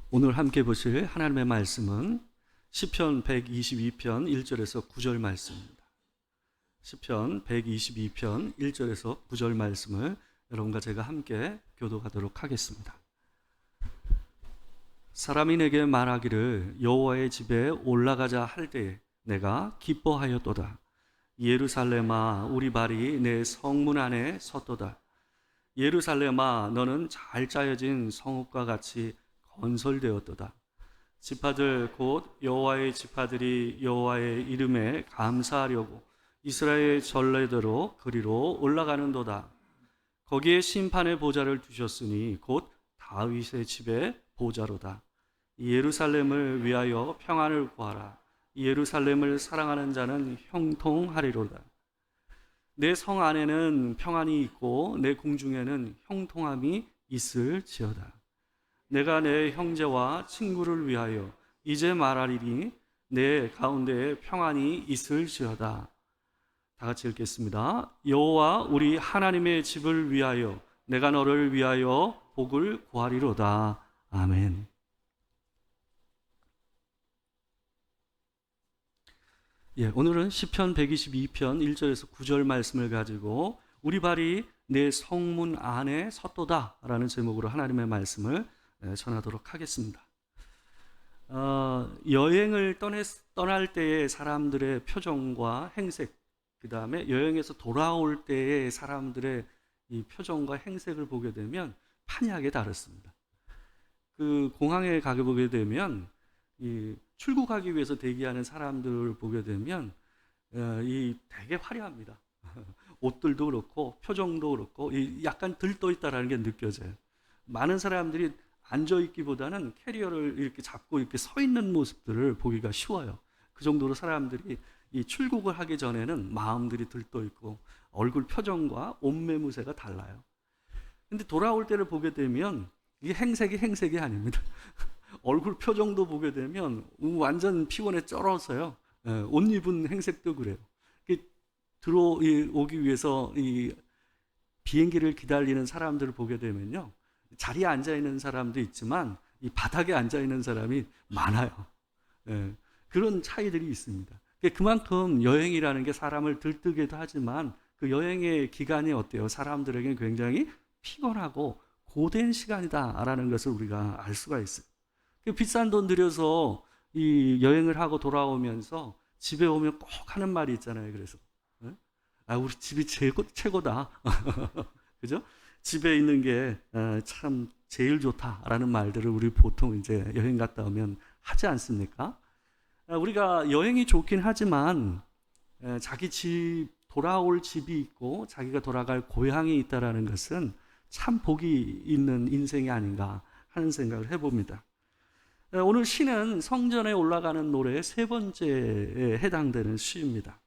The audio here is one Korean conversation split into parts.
오늘 함께 보실 하나님의 말씀은 시편 122편 1절에서 9절 말씀입니다. 시편 122편 1절에서 9절 말씀을 여러분과 제가 함께 교독하도록 하겠습니다. 사람이 내게 말하기를 여호와의 집에 올라가자 할 때에 내가 기뻐하였도다. 예루살렘아 우리 발이 내 성문 안에 섰도다. 예루살렘아 너는 잘 짜여진 성읍과 같이 건설되었도다. 지파들 곧 여호와의 지파들이 여호와의 이름에 감사하려고 이스라엘 전례대로 그리로 올라가는도다. 거기에 심판의 보좌를 두셨으니 곧 다윗의 집의 보좌로다. 예루살렘을 위하여 평안을 구하라. 예루살렘을 사랑하는 자는 형통하리로다. 내 성 안에는 평안이 있고 내 궁중에는 형통함이 있을지어다. 내가 내 형제와 친구를 위하여 이제 말하리니 내 가운데에 평안이 있을지어다. 다 같이 읽겠습니다. 여호와 우리 하나님의 집을 위하여 내가 너를 위하여 복을 구하리로다. 아멘. 오늘은 시편 122편 1절에서 9절 말씀을 가지고 우리 발이 내 성문 안에 섰도다 라는 제목으로 하나님의 말씀을 전하도록 하겠습니다. 여행을 떠날 때의 사람들의 표정과 행색, 그 다음에 여행에서 돌아올 때의 사람들의 이 표정과 행색을 보게 되면 판이하게 다릅니다. 그 공항에 가게 보게 되면 이 출국하기 위해서 대기하는 사람들을 보게 되면 이 되게 화려합니다. 옷들도 그렇고 표정도 그렇고 약간 들떠 있다라는 게 느껴져요. 많은 사람들이 앉아 있기보다는 캐리어를 이렇게 잡고 이렇게 서 있는 모습들을 보기가 쉬워요. 그 정도로 사람들이 이 출국을 하기 전에는 마음들이 들떠 있고 얼굴 표정과 옷 매무새가 달라요. 근데 돌아올 때를 보게 되면 이게 행색이 아닙니다. 얼굴 표정도 보게 되면 완전 피곤에 쩔어서요. 옷 입은 행색도 그래요. 들어오기 위해서 이 비행기를 기다리는 사람들을 보게 되면요. 자리에 앉아 있는 사람도 있지만 이 바닥에 앉아 있는 사람이 많아요. 그런 차이들이 있습니다. 그만큼 여행이라는 게 사람을 들뜨게도 하지만 그 여행의 기간이 어때요? 사람들에게 굉장히 피곤하고 고된 시간이다라는 것을 우리가 알 수가 있어요. 비싼 돈 들여서 이 여행을 하고 돌아오면서 집에 오면 꼭 하는 말이 있잖아요. 그래서 우리 집이 최고다. 그죠? 집에 있는 게 참 제일 좋다라는 말들을 우리 보통 이제 여행 갔다 오면 하지 않습니까? 우리가 여행이 좋긴 하지만 자기 집 돌아올 집이 있고 자기가 돌아갈 고향이 있다라는 것은 참 복이 있는 인생이 아닌가 하는 생각을 해봅니다. 오늘 시는 성전에 올라가는 노래의 세 번째에 해당되는 시입니다.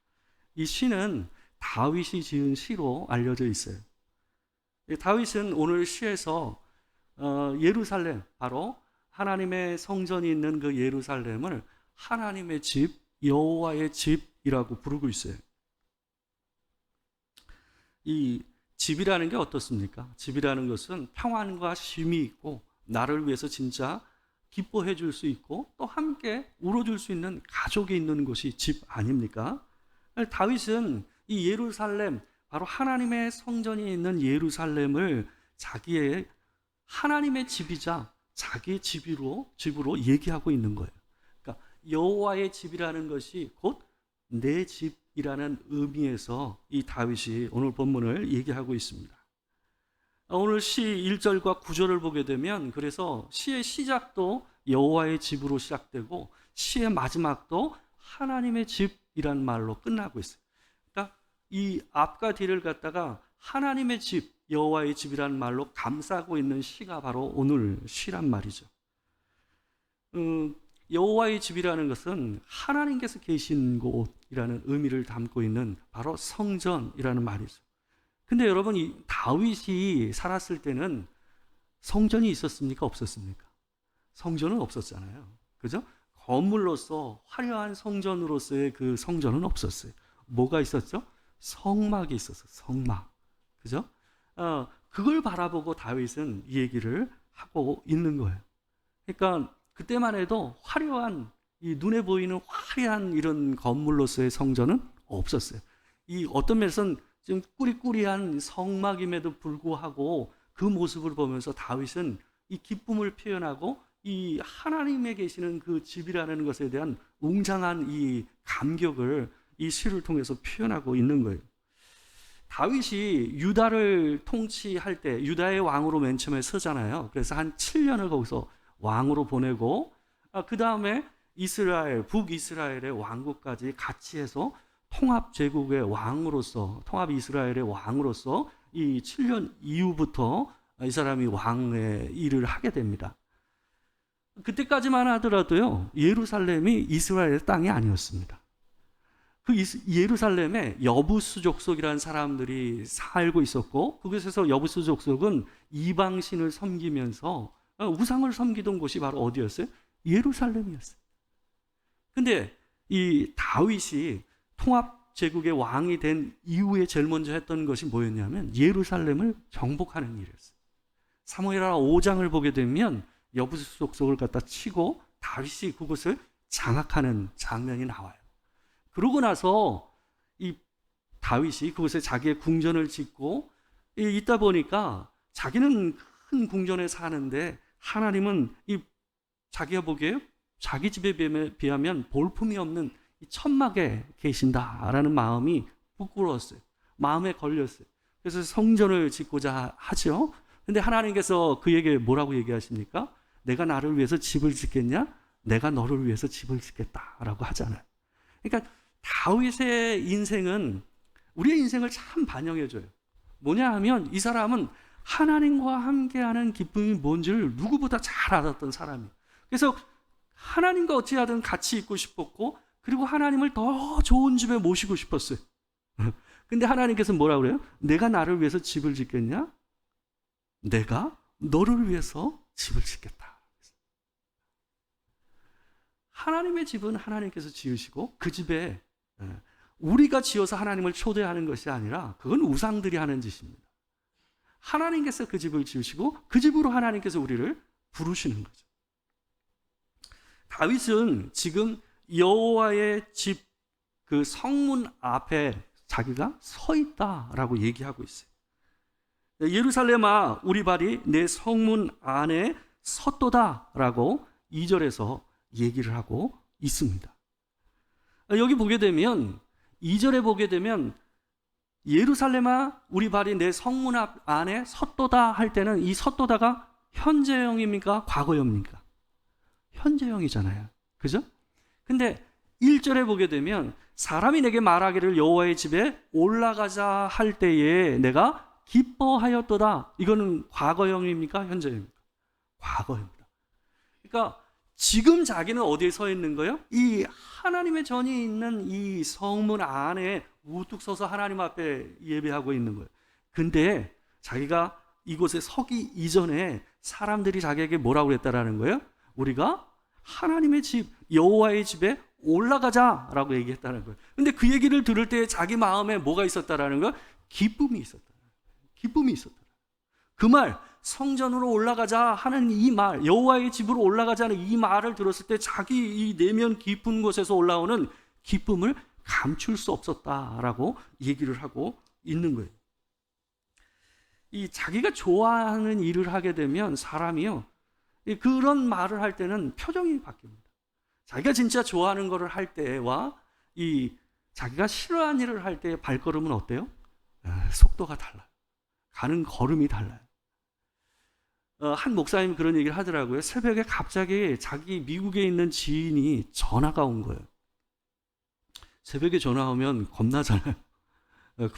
이 시는 다윗이 지은 시로 알려져 있어요. 다윗은 오늘 시에서 예루살렘, 바로 하나님의 성전이 있는 그 예루살렘을 하나님의 집, 여호와의 집이라고 부르고 있어요. 이 집이라는 게 어떻습니까? 집이라는 것은 평안과 쉼이 있고 나를 위해서 진짜 기뻐해 줄 수 있고 또 함께 울어줄 수 있는 가족이 있는 곳이 집 아닙니까? 다윗은 이 예루살렘, 바로 하나님의 성전이 있는 예루살렘을 자기의 하나님의 집이자 자기의 집으로 얘기하고 있는 거예요. 그러니까 여호와의 집이라는 것이 곧 내 집이라는 의미에서 이 다윗이 오늘 본문을 얘기하고 있습니다. 오늘 시 1절과 9절을 보게 되면 그래서 시의 시작도 여호와의 집으로 시작되고 시의 마지막도 하나님의 집이란 말로 끝나고 있어요. 그러니까 이 앞과 뒤를 갖다가 하나님의 집, 여호와의 집이란 말로 감싸고 있는 시가 바로 오늘 시란 말이죠. 여호와의 집이라는 것은 하나님께서 계신 곳이라는 의미를 담고 있는 바로 성전이라는 말이죠. 근데 여러분, 이 다윗이 살았을 때는 성전이 있었습니까? 없었습니까? 성전은 없었잖아요. 그죠? 건물로서 화려한 성전으로서의 그 성전은 없었어요. 뭐가 있었죠? 성막이 있었어요. 성막. 그죠? 그걸 바라보고 다윗은 이 얘기를 하고 있는 거예요. 그러니까 그때만 해도 화려한, 이 눈에 보이는 화려한 이런 건물로서의 성전은 없었어요. 이 어떤 면에서는 좀 꾸리꾸리한 성막임에도 불구하고 그 모습을 보면서 다윗은 이 기쁨을 표현하고 이 하나님에 계시는 그 집이라는 것에 대한 웅장한 이 감격을 이 시를 통해서 표현하고 있는 거예요. 다윗이 유다를 통치할 때 유다의 왕으로 맨 처음에 서잖아요. 그래서 한 7년을 거기서 왕으로 보내고 그 다음에 이스라엘, 북이스라엘의 왕국까지 같이 해서 통합 제국의 왕으로서, 통합 이스라엘의 왕으로서 이 7년 이후부터 이 사람이 왕의 일을 하게 됩니다. 그때까지만 하더라도요, 예루살렘이 이스라엘의 땅이 아니었습니다. 그 예루살렘에 여부수 족속이라는 사람들이 살고 있었고, 그곳에서 여부수 족속은 이방신을 섬기면서 우상을 섬기던 곳이 바로 어디였어요? 예루살렘이었어요. 근데 이 다윗이 통합 제국의 왕이 된 이후에 제일 먼저 했던 것이 뭐였냐면 예루살렘을 정복하는 일이었어요. 사무엘하 5장을 보게 되면 여부수 족속을 갖다 치고 다윗이 그곳을 장악하는 장면이 나와요. 그러고 나서 이 다윗이 그곳에 자기의 궁전을 짓고 있다 보니까 자기는 큰 궁전에 사는데 하나님은 이 자기가 보기에 자기 집에 비하면 볼품이 없는 이 천막에 계신다라는 마음이 부끄러웠어요. 마음에 걸렸어요. 그래서 성전을 짓고자 하죠. 근데 하나님께서 그에게 뭐라고 얘기하십니까? 내가 나를 위해서 집을 짓겠냐? 내가 너를 위해서 집을 짓겠다라고 하잖아요. 그러니까 다윗의 인생은 우리의 인생을 참 반영해줘요. 뭐냐 하면 이 사람은 하나님과 함께하는 기쁨이 뭔지를 누구보다 잘 알았던 사람이에요. 그래서 하나님과 어찌하든 같이 있고 싶었고, 그리고 하나님을 더 좋은 집에 모시고 싶었어요. 근데 하나님께서 뭐라고 그래요? 내가 나를 위해서 집을 짓겠냐? 내가 너를 위해서 집을 짓겠다. 하나님의 집은 하나님께서 지으시고 그 집에 우리가 지어서 하나님을 초대하는 것이 아니라 그건 우상들이 하는 짓입니다. 하나님께서 그 집을 지으시고 그 집으로 하나님께서 우리를 부르시는 거죠. 다윗은 지금 여호와의 집 그 성문 앞에 자기가 서 있다라고 얘기하고 있어요. 예루살렘아 우리 발이 내 성문 안에 섰도다라고 2절에서 얘기를 하고 있습니다. 여기 보게 되면 2절에 보게 되면 예루살렘아 우리 발이 내 성문 안에 섰도다 할 때는 이 섰도다가 현재형입니까? 과거형입니까? 현재형이잖아요. 그죠? 근데 1절에 보게 되면 사람이 내게 말하기를 여호와의 집에 올라가자 할 때에 내가 기뻐하였도다. 이거는 과거형입니까? 현재형입니까? 과거형입니다. 그러니까 지금 자기는 어디에 서 있는 거예요? 이 하나님의 전이 있는 이 성문 안에 우뚝 서서 하나님 앞에 예배하고 있는 거예요. 근데 자기가 이곳에 서기 이전에 사람들이 자기에게 뭐라고 그랬다라는 거예요? 우리가 하나님의 집, 여호와의 집에 올라가자라고 얘기했다는 거예요. 근데 그 얘기를 들을 때 자기 마음에 뭐가 있었다라는 거예요? 기쁨이 있었다. 기쁨이 있었다. 그 말, 성전으로 올라가자 하는 이 말, 여호와의 집으로 올라가자는 이 말을 들었을 때 자기 이 내면 깊은 곳에서 올라오는 기쁨을 감출 수 없었다라고 얘기를 하고 있는 거예요. 이 자기가 좋아하는 일을 하게 되면 사람이요, 그런 말을 할 때는 표정이 바뀝니다. 자기가 진짜 좋아하는 것을 할 때와 이 자기가 싫어하는 일을 할 때의 발걸음은 어때요? 속도가 달라요. 가는 걸음이 달라요. 한 목사님이 그런 얘기를 하더라고요. 새벽에 갑자기 자기 미국에 있는 지인이 전화가 온 거예요. 새벽에 전화 오면 겁나잖아요.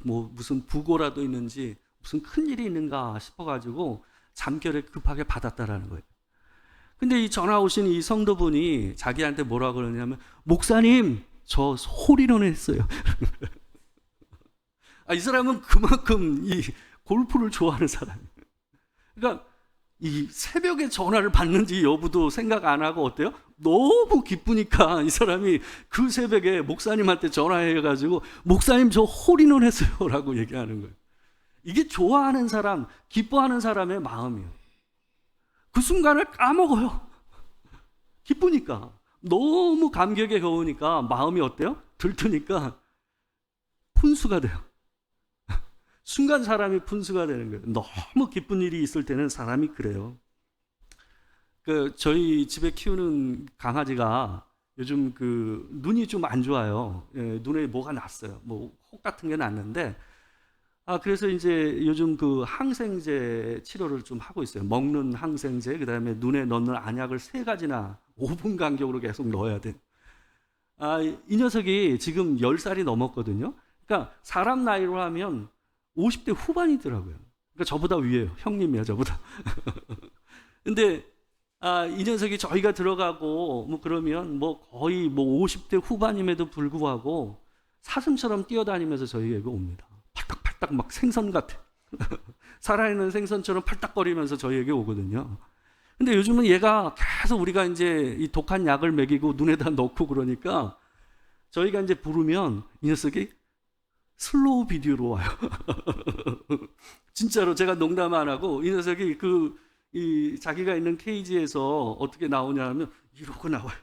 뭐 무슨 부고라도 있는지 무슨 큰일이 있는가 싶어가지고 잠결에 급하게 받았다라는 거예요. 근데 이 전화 오신 이 성도분이 자기한테 뭐라고 그러냐면, 목사님 저 홀인원 했어요. 이 사람은 그만큼 이 골프를 좋아하는 사람이에요. 그러니까 이 새벽에 전화를 받는지 여부도 생각 안 하고 어때요? 너무 기쁘니까 이 사람이 그 새벽에 목사님한테 전화해가지고 목사님 저 홀인원 했어요 라고 얘기하는 거예요. 이게 좋아하는 사람, 기뻐하는 사람의 마음이에요. 그 순간을 까먹어요. 기쁘니까. 너무 감격에 겨우니까 마음이 어때요? 들뜨니까 분수가 돼요. 순간 사람이 분수가 되는 거예요. 너무 기쁜 일이 있을 때는 사람이 그래요. 저희 집에 키우는 강아지가 요즘 눈이 좀 안 좋아요. 예, 눈에 뭐가 났어요. 뭐 혹 같은 게 났는데, 그래서 이제 요즘 항생제 치료를 좀 하고 있어요. 먹는 항생제, 그 다음에 눈에 넣는 안약을 3가지나 5분 간격으로 계속 넣어야 돼. 이 녀석이 지금 10살이 넘었거든요. 그러니까 사람 나이로 하면 50대 후반이더라고요. 그러니까 저보다 위에요. 형님이야, 저보다. 근데 이 녀석이 저희가 들어가고 뭐 그러면 뭐 거의 뭐 50대 후반임에도 불구하고 사슴처럼 뛰어다니면서 저희에게 옵니다. 팔딱팔딱 막 생선 같아. 살아있는 생선처럼 팔딱거리면서 저희에게 오거든요. 근데 요즘은 얘가 계속 우리가 이제 이 독한 약을 먹이고 눈에다 넣고 그러니까 저희가 이제 부르면 이 녀석이 슬로우 비디오로 와요. 진짜로 제가 농담 안 하고 이 녀석이 자기가 있는 케이지에서 어떻게 나오냐 하면 이러고 나와요.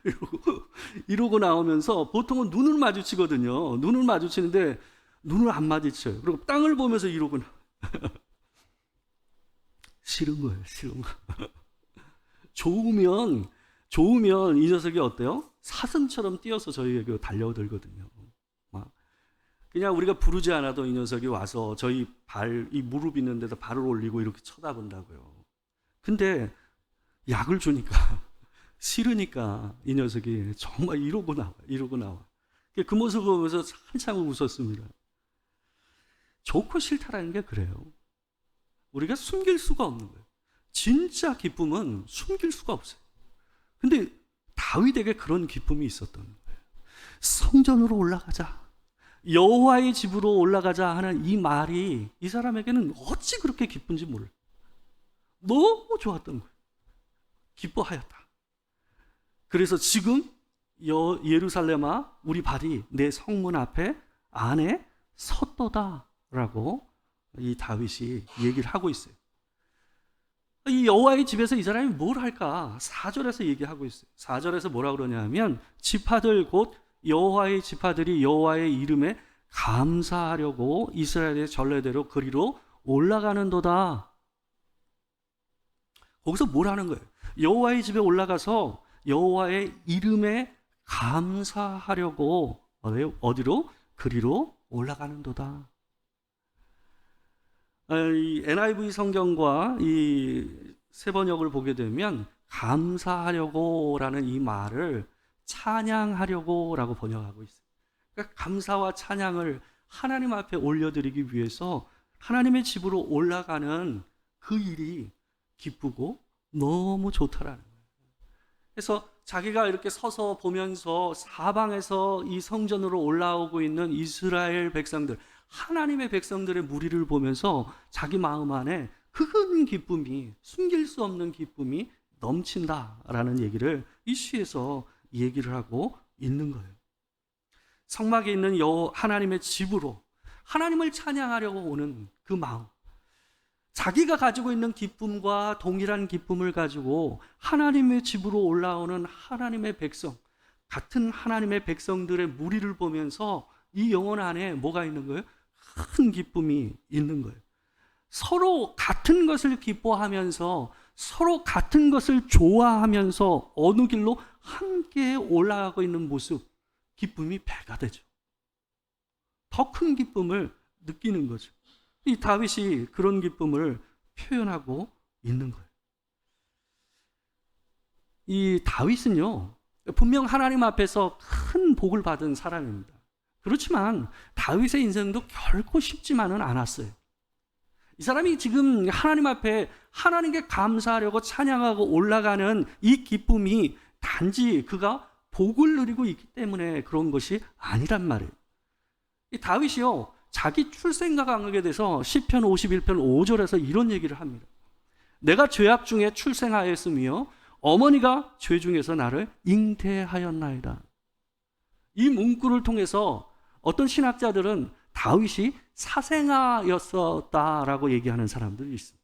이러고 나오면서 보통은 눈을 마주치거든요. 눈을 마주치는데 눈을 안 마주쳐요. 그리고 땅을 보면서 이러고 싫은 거예요. 싫은 거. 좋으면 이 녀석이 어때요? 사슴처럼 뛰어서 저희에게 달려들거든요. 그냥 우리가 부르지 않아도 이 녀석이 와서 저희 이 무릎 있는 데다 발을 올리고 이렇게 쳐다본다고요. 근데 약을 주니까 싫으니까 이 녀석이 정말 이러고 나와. 그 모습을 보면서 한참 웃었습니다. 좋고 싫다라는 게 그래요. 우리가 숨길 수가 없는 거예요. 진짜 기쁨은 숨길 수가 없어요. 근데 다윗에게 그런 기쁨이 있었던 거예요. 성전으로 올라가자, 여호와의 집으로 올라가자 하는 이 말이 이 사람에게는 어찌 그렇게 기쁜지 몰라요. 너무 좋았던 거예요. 기뻐하였다. 그래서 지금 예루살렘아 우리 발이 내 성문 안에 섰도다라고 이 다윗이 얘기를 하고 있어요. 이 여호와의 집에서 이 사람이 뭘 할까? 4절에서 얘기하고 있어요. 4절에서 뭐라 그러냐 하면 지파들 곧 여호와의 지파들이 여호와의 이름에 감사하려고 이스라엘의 전례대로 그리로 올라가는도다. 거기서 뭘 하는 거예요? 여호와의 집에 올라가서 여호와의 이름에 감사하려고 어디로? 그리로 올라가는도다. 이 NIV 성경과 이 세번역을 보게 되면 감사하려고라는 이 말을 찬양하려고라고 번역하고 있어요. 그러니까 감사와 찬양을 하나님 앞에 올려드리기 위해서 하나님의 집으로 올라가는 그 일이 기쁘고 너무 좋다라는 거예요. 그래서 자기가 이렇게 서서 보면서 사방에서 이 성전으로 올라오고 있는 이스라엘 백성들, 하나님의 백성들의 무리를 보면서 자기 마음 안에 큰 기쁨이, 숨길 수 없는 기쁨이 넘친다라는 얘기를 이 시에서 얘기를 하고 있는 거예요. 성막에 있는 하나님의 집으로 하나님을 찬양하려고 오는 그 마음, 자기가 가지고 있는 기쁨과 동일한 기쁨을 가지고 하나님의 집으로 올라오는 하나님의 백성, 같은 하나님의 백성들의 무리를 보면서 이 영혼 안에 뭐가 있는 거예요? 큰 기쁨이 있는 거예요. 서로 같은 것을 기뻐하면서 서로 같은 것을 좋아하면서 어느 길로 함께 올라가고 있는 모습, 기쁨이 배가 되죠. 더 큰 기쁨을 느끼는 거죠. 이 다윗이 그런 기쁨을 표현하고 있는 거예요. 이 다윗은요, 분명 하나님 앞에서 큰 복을 받은 사람입니다. 그렇지만 다윗의 인생도 결코 쉽지만은 않았어요. 이 사람이 지금 하나님 앞에 하나님께 감사하려고 찬양하고 올라가는 이 기쁨이 단지 그가 복을 누리고 있기 때문에 그런 것이 아니란 말이에요. 이 다윗이요, 자기 출생과 관계에 대해서 시편 51편 5절에서 이런 얘기를 합니다. 내가 죄악 중에 출생하였으며 어머니가 죄 중에서 나를 잉태하였나이다. 이 문구를 통해서 어떤 신학자들은 다윗이 사생아였었다라고 얘기하는 사람들이 있습니다.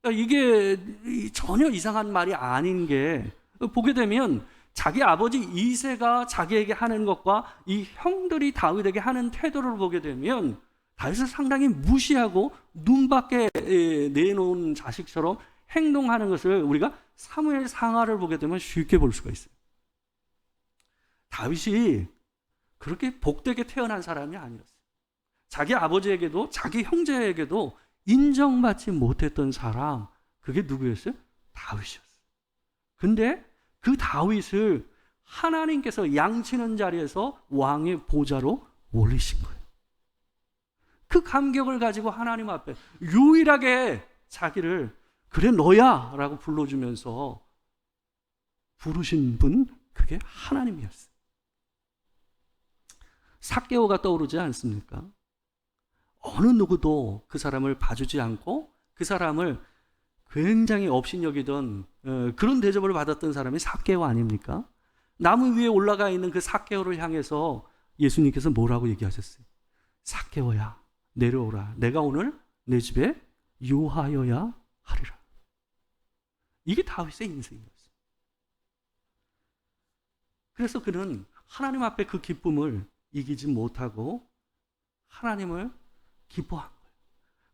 그러니까 이게 전혀 이상한 말이 아닌 게 보게 되면 자기 아버지 이새가 자기에게 하는 것과 이 형들이 다윗에게 하는 태도를 보게 되면 다윗을 상당히 무시하고 눈밖에 내놓은 자식처럼 행동하는 것을 우리가 사무엘 상하를 보게 되면 쉽게 볼 수가 있어요. 다윗이 그렇게 복되게 태어난 사람이 아니었어요. 자기 아버지에게도 자기 형제에게도 인정받지 못했던 사람, 그게 누구였어요? 다윗이었어요. 근데 그 다윗을 하나님께서 양치는 자리에서 왕의 보좌로 올리신 거예요. 그 감격을 가지고 하나님 앞에 유일하게 자기를 그래 너야 라고 불러주면서 부르신 분, 그게 하나님이었어요. 삭개오가 떠오르지 않습니까? 어느 누구도 그 사람을 봐주지 않고 그 사람을 굉장히 업신여기던 그런 대접을 받았던 사람이 삭개오 아닙니까? 나무 위에 올라가 있는 그 삭개오를 향해서 예수님께서 뭐라고 얘기하셨어요? 삭개오야, 내려오라. 내가 오늘 내 집에 유하여야 하리라. 이게 다윗의 인생이었어요. 그래서 그는 하나님 앞에 그 기쁨을 이기지 못하고 하나님을 기뻐한 거예요.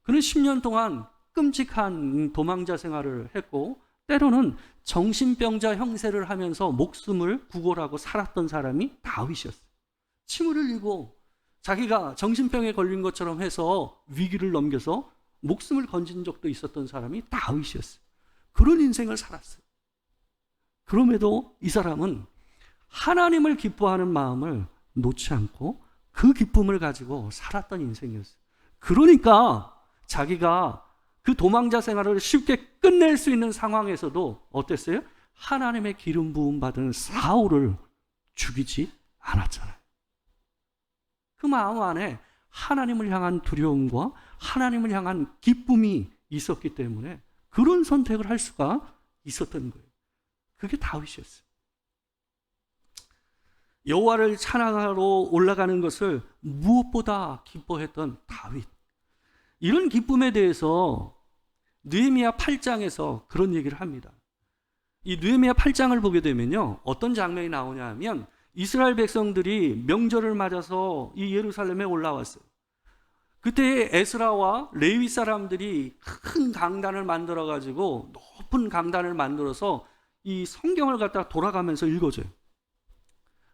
그는 10년 동안 끔찍한 도망자 생활을 했고 때로는 정신병자 형세를 하면서 목숨을 구걸하고 살았던 사람이 다윗이었어요. 침을 흘리고 자기가 정신병에 걸린 것처럼 해서 위기를 넘겨서 목숨을 건진 적도 있었던 사람이 다윗이었어요. 그런 인생을 살았어요. 그럼에도 이 사람은 하나님을 기뻐하는 마음을 놓지 않고 그 기쁨을 가지고 살았던 인생이었어요. 그러니까 자기가 그 도망자 생활을 쉽게 끝낼 수 있는 상황에서도 어땠어요? 하나님의 기름 부음 받은 사울을 죽이지 않았잖아요. 그 마음 안에 하나님을 향한 두려움과 하나님을 향한 기쁨이 있었기 때문에 그런 선택을 할 수가 있었던 거예요. 그게 다윗이었어요. 여호와를 찬양하러 올라가는 것을 무엇보다 기뻐했던 다윗. 이런 기쁨에 대해서 느헤미야 8장에서 그런 얘기를 합니다. 이 느헤미야 8장을 보게 되면요, 어떤 장면이 나오냐 하면 이스라엘 백성들이 명절을 맞아서 이 예루살렘에 올라왔어요. 그때 에스라와 레위 사람들이 큰 강단을 만들어 가지고 높은 강단을 만들어서 이 성경을 갖다 돌아가면서 읽어줘요.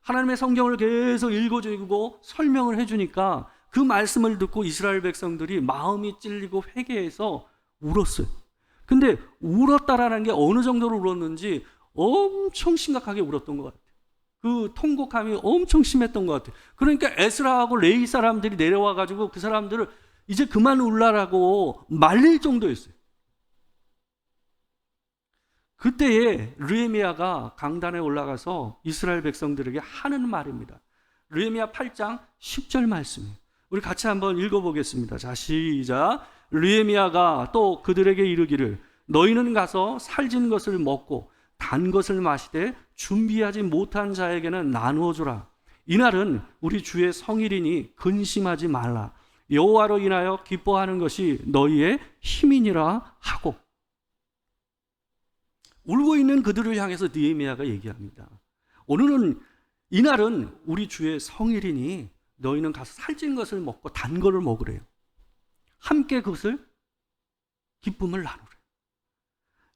하나님의 성경을 계속 읽어주고 설명을 해주니까 그 말씀을 듣고 이스라엘 백성들이 마음이 찔리고 회개해서 울었어요. 근데 울었다라는 게 어느 정도로 울었는지 엄청 심각하게 울었던 것 같아요. 그 통곡함이 엄청 심했던 것 같아요. 그러니까 에스라하고 레위 사람들이 내려와 가지고 그 사람들을 이제 그만 울라라고 말릴 정도였어요. 그때에 느헤미야가 강단에 올라가서 이스라엘 백성들에게 하는 말입니다. 느헤미야 8장 10절 말씀이에요. 우리 같이 한번 읽어보겠습니다. 자, 시작. 느헤미야가 또 그들에게 이르기를 너희는 가서 살진 것을 먹고 단 것을 마시되 준비하지 못한 자에게는 나누어 주라. 이날은 우리 주의 성일이니 근심하지 말라. 여호와로 인하여 기뻐하는 것이 너희의 힘이니라 하고. 울고 있는 그들을 향해서 느헤미야가 얘기합니다. 오늘은 이날은 우리 주의 성일이니 너희는 가서 살찐 것을 먹고 단 거를 먹으래요. 함께 그것을 기쁨을 나누래.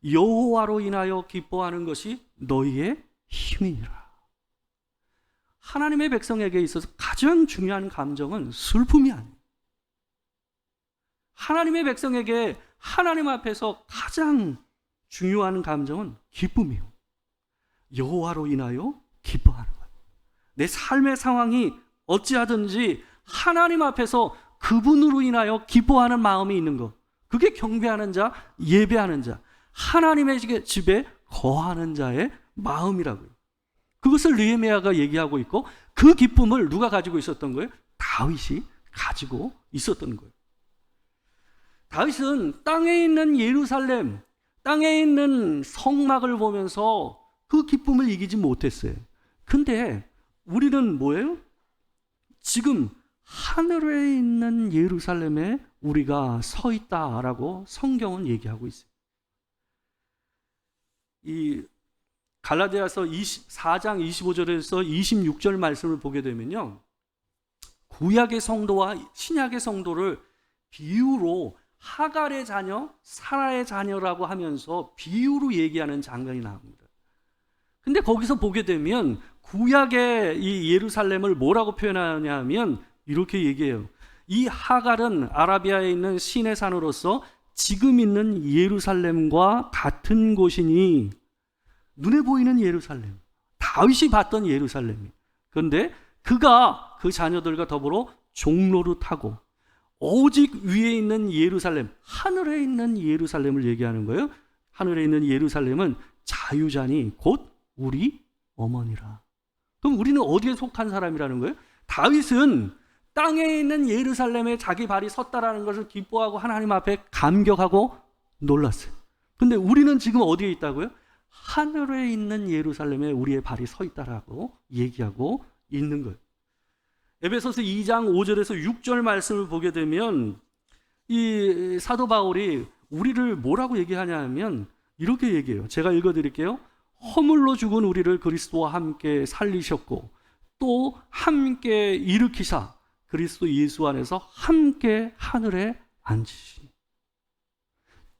여호와로 인하여 기뻐하는 것이 너희의 힘이니라. 하나님의 백성에게 있어서 가장 중요한 감정은 슬픔이 아니에요. 하나님의 백성에게 하나님 앞에서 가장 중요한 감정은 기쁨이에요. 여호와로 인하여 기뻐하는 거예요. 내 삶의 상황이 어찌하든지 하나님 앞에서 그분으로 인하여 기뻐하는 마음이 있는 것, 그게 경배하는 자, 예배하는 자, 하나님의 집에 거하는 자의 마음이라고요. 그것을 느헤미야가 얘기하고 있고 그 기쁨을 누가 가지고 있었던 거예요? 다윗이 가지고 있었던 거예요. 다윗은 땅에 있는 예루살렘, 땅에 있는 성막을 보면서 그 기쁨을 이기지 못했어요. 근데 우리는 뭐예요? 지금 하늘에 있는 예루살렘에 우리가 서 있다라고 성경은 얘기하고 있어요. 이 갈라디아서 4장 25절에서 26절 말씀을 보게 되면요, 구약의 성도와 신약의 성도를 비유로 하갈의 자녀, 사라의 자녀라고 하면서 비유로 얘기하는 장면이 나옵니다. 근데 거기서 보게 되면 구약의 이 예루살렘을 뭐라고 표현하냐 하면 이렇게 얘기해요. 이 하갈은 아라비아에 있는 신의 산으로서 지금 있는 예루살렘과 같은 곳이니, 눈에 보이는 예루살렘, 다윗이 봤던 예루살렘이. 그런데 그가 그 자녀들과 더불어 종로를 타고 오직 위에 있는 예루살렘, 하늘에 있는 예루살렘을 얘기하는 거예요. 하늘에 있는 예루살렘은 자유자니 곧 우리 어머니라. 그럼 우리는 어디에 속한 사람이라는 거예요? 다윗은 땅에 있는 예루살렘에 자기 발이 섰다라는 것을 기뻐하고 하나님 앞에 감격하고 놀랐어요. 근데 우리는 지금 어디에 있다고요? 하늘에 있는 예루살렘에 우리의 발이 서 있다라고 얘기하고 있는 거예요. 에베소서 2장 5절에서 6절 말씀을 보게 되면 이 사도 바울이 우리를 뭐라고 얘기하냐 하면 이렇게 얘기해요. 제가 읽어드릴게요. 허물로 죽은 우리를 그리스도와 함께 살리셨고 또 함께 일으키사 그리스도 예수 안에서 함께 하늘에 앉으시니.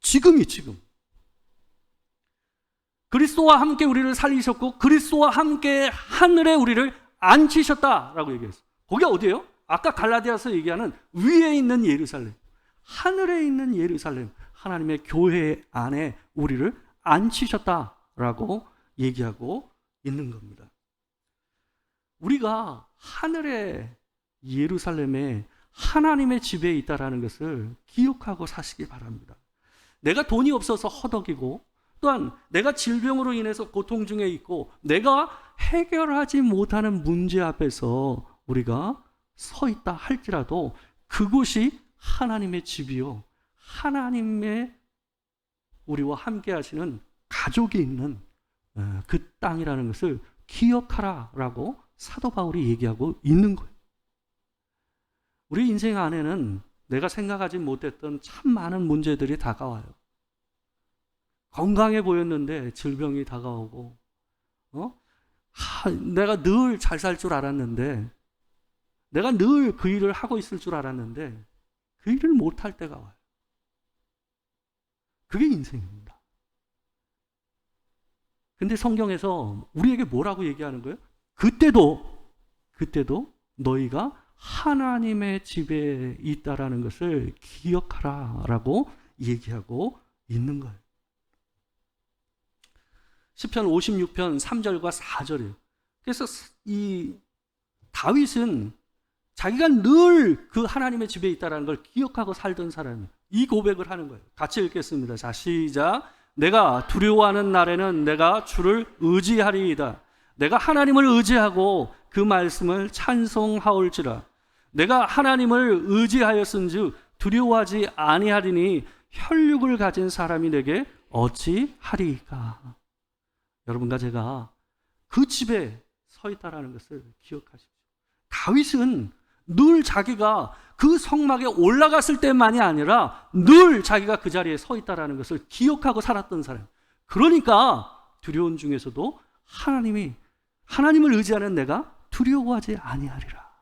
지금 그리스도와 함께 우리를 살리셨고 그리스도와 함께 하늘에 우리를 앉히셨다라고 얘기했어요. 거기 어디예요? 아까 갈라디아서 얘기하는 위에 있는 예루살렘, 하늘에 있는 예루살렘, 하나님의 교회 안에 우리를 앉히셨다라고 얘기하고 있는 겁니다. 우리가 하늘의 예루살렘에 하나님의 집에 있다라는 것을 기억하고 사시기 바랍니다. 내가 돈이 없어서 허덕이고 또한 내가 질병으로 인해서 고통 중에 있고 내가 해결하지 못하는 문제 앞에서 우리가 서 있다 할지라도 그곳이 하나님의 집이요, 하나님의 우리와 함께 하시는 가족이 있는 그 땅이라는 것을 기억하라라고 사도 바울이 얘기하고 있는 거예요. 우리 인생 안에는 내가 생각하지 못했던 참 많은 문제들이 다가와요. 건강해 보였는데 질병이 다가오고, 내가 늘 잘 살 줄 알았는데, 내가 늘 그 일을 하고 있을 줄 알았는데 그 일을 못할 때가 와요. 그게 인생입니다. 근데 성경에서 우리에게 뭐라고 얘기하는 거예요? 그때도 너희가 하나님의 집에 있다라는 것을 기억하라라고 얘기하고 있는 거예요. 시편 56편 3절과 4절이에요. 그래서 이 다윗은 자기가 늘 그 하나님의 집에 있다라는 걸 기억하고 살던 사람이에요. 이 고백을 하는 거예요. 같이 읽겠습니다. 자, 시작. 내가 두려워하는 날에는 내가 주를 의지하리이다. 내가 하나님을 의지하고 그 말씀을 찬송하올지라. 내가 하나님을 의지하였은즉 두려워하지 아니하리니 혈육을 가진 사람이 내게 어찌하리까. 여러분과 제가 그 집에 서 있다라는 것을 기억하십시오. 다윗은 늘 자기가 그 성막에 올라갔을 때만이 아니라 늘 자기가 그 자리에 서 있다라는 것을 기억하고 살았던 사람. 그러니까 두려운 중에서도 하나님을 의지하는 내가 두려워하지 아니하리라.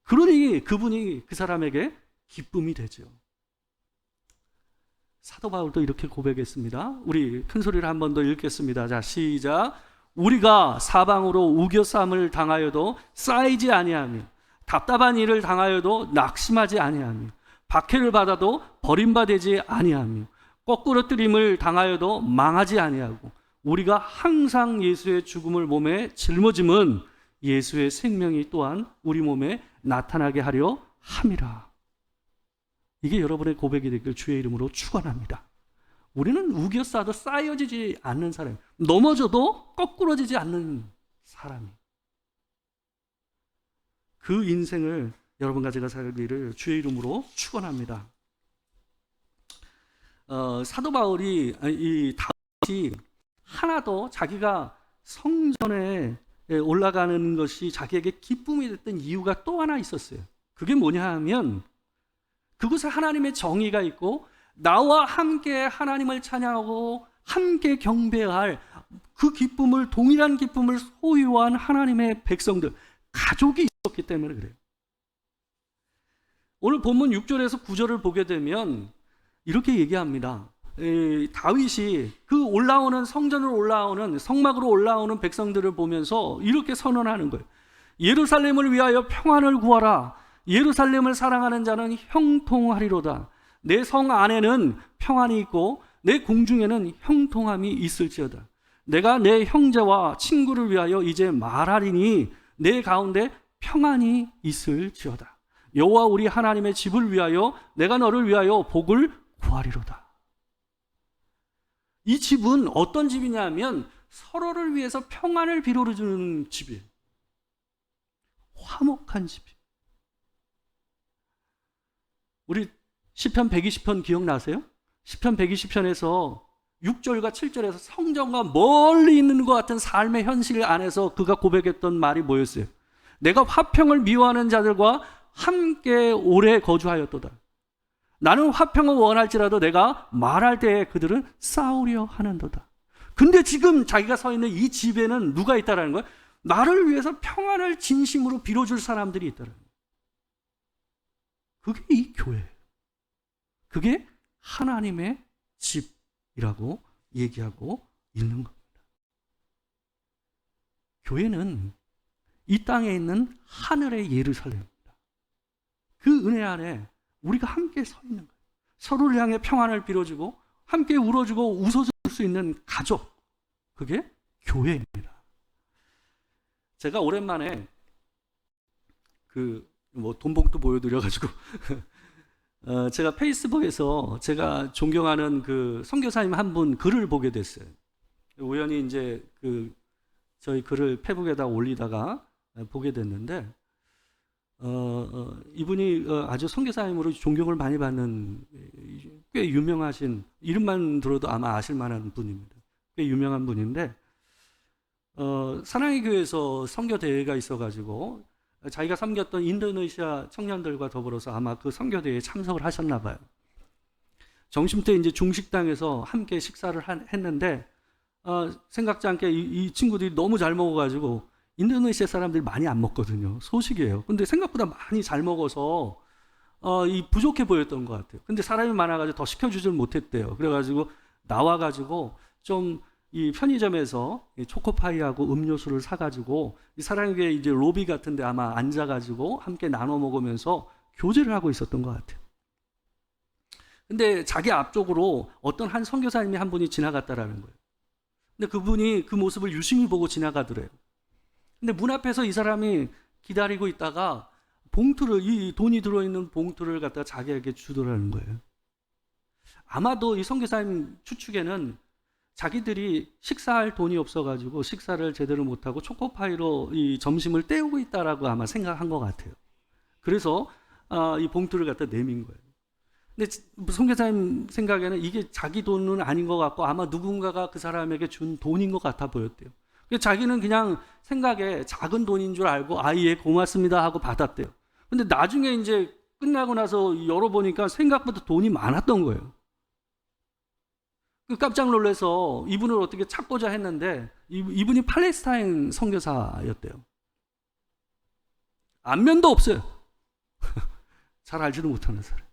그러니 그분이 그 사람에게 기쁨이 되죠. 사도 바울도 이렇게 고백했습니다. 우리 큰 소리를 한 번 더 읽겠습니다. 자, 시작. 우리가 사방으로 우겨쌈을 당하여도 쌓이지 아니하며 답답한 일을 당하여도 낙심하지 아니하며 박해를 받아도 버림받지 아니하며 거꾸러뜨림을 당하여도 망하지 아니하고 우리가 항상 예수의 죽음을 몸에 짊어짐은 예수의 생명이 또한 우리 몸에 나타나게 하려 함이라. 이게 여러분의 고백이 되길 주의 이름으로 축원합니다. 우리는 우겨싸도 쌓여지지 않는 사람, 넘어져도 거꾸러지지 않는 사람이. 그 인생을 여러분과 제가 살기를 주의 이름으로 축원합니다. 사도 바울이 이 다윗이 하나도 자기가 성전에 올라가는 것이 자기에게 기쁨이 됐던 이유가 또 하나 있었어요. 그게 뭐냐 하면 그곳에 하나님의 정의가 있고 나와 함께 하나님을 찬양하고 함께 경배할 그 기쁨을, 동일한 기쁨을 소유한 하나님의 백성들, 가족이 있었기 때문에 그래요. 오늘 본문 6절에서 9절을 보게 되면 이렇게 얘기합니다. 다윗이 그 올라오는 성전으로 올라오는, 성막으로 올라오는 백성들을 보면서 이렇게 선언하는 거예요. 예루살렘을 위하여 평안을 구하라. 예루살렘을 사랑하는 자는 형통하리로다. 내 성 안에는 평안이 있고 내 궁중에는 형통함이 있을지어다. 내가 내 형제와 친구를 위하여 이제 말하리니 내 가운데 평안이 있을지어다. 여호와 우리 하나님의 집을 위하여 내가 너를 위하여 복을 구하리로다. 이 집은 어떤 집이냐면 서로를 위해서 평안을 빌어주는 집이에요. 화목한 집이에요. 우리 시편 120편 기억나세요? 시편 120편에서 6절과 7절에서 성전과 멀리 있는 것 같은 삶의 현실 안에서 그가 고백했던 말이 뭐였어요? 내가 화평을 미워하는 자들과 함께 오래 거주하였도다. 나는 화평을 원할지라도 내가 말할 때에 그들은 싸우려 하는도다. 근데 지금 자기가 서 있는 이 집에는 누가 있다라는 거예요? 나를 위해서 평안을 진심으로 빌어줄 사람들이 있다라는 거예요. 그게 이 교회예요. 그게 하나님의 집이라고 얘기하고 있는 겁니다. 교회는 이 땅에 있는 하늘의 예루살렘입니다. 그 은혜 안에 우리가 함께 서 있는 거예요. 서로를 향해 평안을 빌어주고 함께 울어주고 웃어줄 수 있는 가족, 그게 교회입니다. 제가 오랜만에 돈봉투 보여드려가지고 제가 페이스북에서 제가 존경하는 그 선교사님 한 분 글을 보게 됐어요. 우연히 이제 저희 글을 페북에다 올리다가 보게 됐는데 이분이 아주 선교사님으로 존경을 많이 받는 꽤 유명하신, 이름만 들어도 아마 아실 만한 분입니다. 꽤 유명한 분인데 사랑의 교회에서 선교 대회가 있어가지고 자기가 섬겼던 인도네시아 청년들과 더불어서 아마 그 선교 대회에 참석을 하셨나 봐요. 점심 때 이제 중식당에서 함께 식사를 했는데 생각지 않게 이 친구들이 너무 잘 먹어가지고, 인도네시아 사람들이 많이 안 먹거든요. 소식이에요. 근데 생각보다 많이 잘 먹어서 부족해 보였던 것 같아요. 근데 사람이 많아가지고 더 시켜주질 못했대요. 그래가지고 나와가지고 좀 이 편의점에서 초코파이하고 음료수를 사가지고 이 사람에게 이제 로비 같은데 아마 앉아가지고 함께 나눠 먹으면서 교제를 하고 있었던 것 같아요. 근데 자기 앞쪽으로 어떤 한 선교사님이 한 분이 지나갔다라는 거예요. 근데 그분이 그 모습을 유심히 보고 지나가더래요. 근데 문 앞에서 이 사람이 기다리고 있다가 이 돈이 들어있는 봉투를 갖다가 자기에게 주더라는 거예요. 아마도 이 선교사님 추측에는 자기들이 식사할 돈이 없어가지고 식사를 제대로 못하고 초코파이로 이 점심을 때우고 있다라고 아마 생각한 것 같아요. 그래서 이 봉투를 갖다 내민 거예요. 근데 선교사님 생각에는 이게 자기 돈은 아닌 것 같고 아마 누군가가 그 사람에게 준 돈인 것 같아 보였대요. 자기는 그냥 생각에 작은 돈인 줄 알고 예, 고맙습니다 하고 받았대요. 근데 나중에 이제 끝나고 나서 열어보니까 생각보다 돈이 많았던 거예요. 깜짝 놀라서 이분을 어떻게 찾고자 했는데 이분이 팔레스타인 선교사였대요. 안면도 없어요. 잘 알지도 못하는 사람.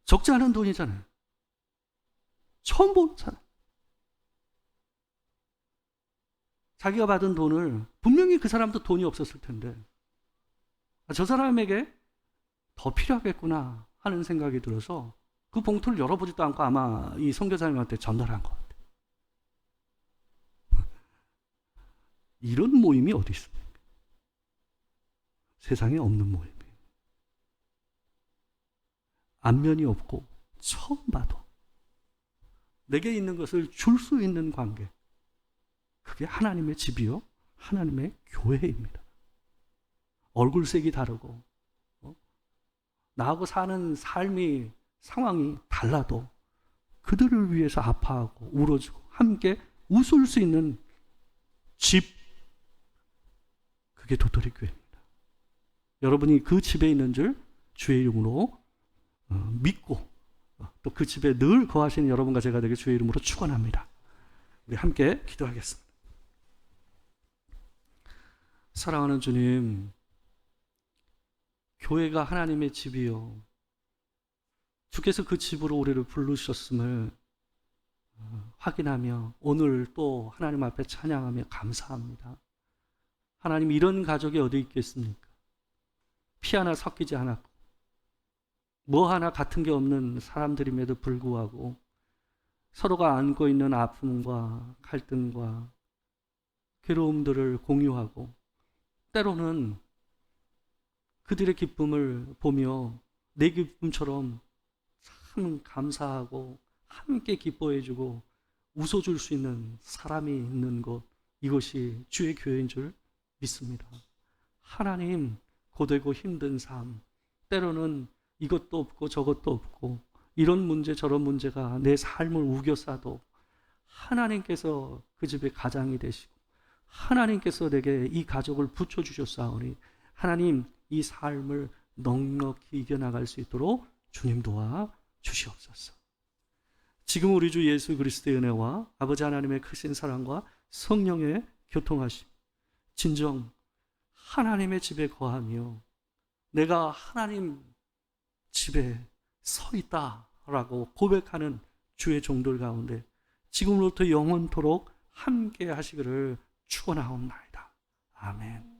적지 않은 돈이잖아요. 처음 본 사람. 자기가 받은 돈을, 분명히 그 사람도 돈이 없었을 텐데 저 사람에게 더 필요하겠구나 하는 생각이 들어서 그 봉투를 열어보지도 않고 아마 이 선교사님한테 전달한 것 같아요. 이런 모임이 어디 있습니까? 세상에 없는 모임이에요. 안면이 없고 처음 봐도 내게 있는 것을 줄 수 있는 관계, 그게 하나님의 집이요 하나님의 교회입니다. 얼굴색이 다르고 나하고 사는 삶이, 상황이 달라도 그들을 위해서 아파하고 울어주고 함께 웃을 수 있는 집, 그게 도토리 교회입니다. 여러분이 그 집에 있는 줄 주의 이름으로 믿고 또 그 집에 늘 거하시는 여러분과 제가 되게 주의 이름으로 축원합니다. 우리 함께 기도하겠습니다. 사랑하는 주님, 교회가 하나님의 집이요, 주께서 그 집으로 우리를 부르셨음을 확인하며 오늘 또 하나님 앞에 찬양하며 감사합니다. 하나님, 이런 가족이 어디 있겠습니까? 피 하나 섞이지 않았고 뭐 하나 같은 게 없는 사람들임에도 불구하고 서로가 안고 있는 아픔과 갈등과 괴로움들을 공유하고 때로는 그들의 기쁨을 보며 내 기쁨처럼 참 감사하고 함께 기뻐해주고 웃어줄 수 있는 사람이 있는 곳, 이것이 주의 교회인 줄 믿습니다. 하나님, 고되고 힘든 삶, 때로는 이것도 없고 저것도 없고 이런 문제 저런 문제가 내 삶을 우겨싸도 하나님께서 그 집의 가장이 되시고 하나님께서 내게 이 가족을 붙여주셨사오니 하나님, 이 삶을 넉넉히 이겨나갈 수 있도록 주님 도와 주시옵소서. 지금 우리 주 예수 그리스도의 은혜와 아버지 하나님의 크신 사랑과 성령의 교통하심, 진정 하나님의 집에 거하며 내가 하나님 집에 서 있다라고 고백하는 주의 종들 가운데 지금부터 영원토록 함께 하시기를 축원하옵나이다. 아멘.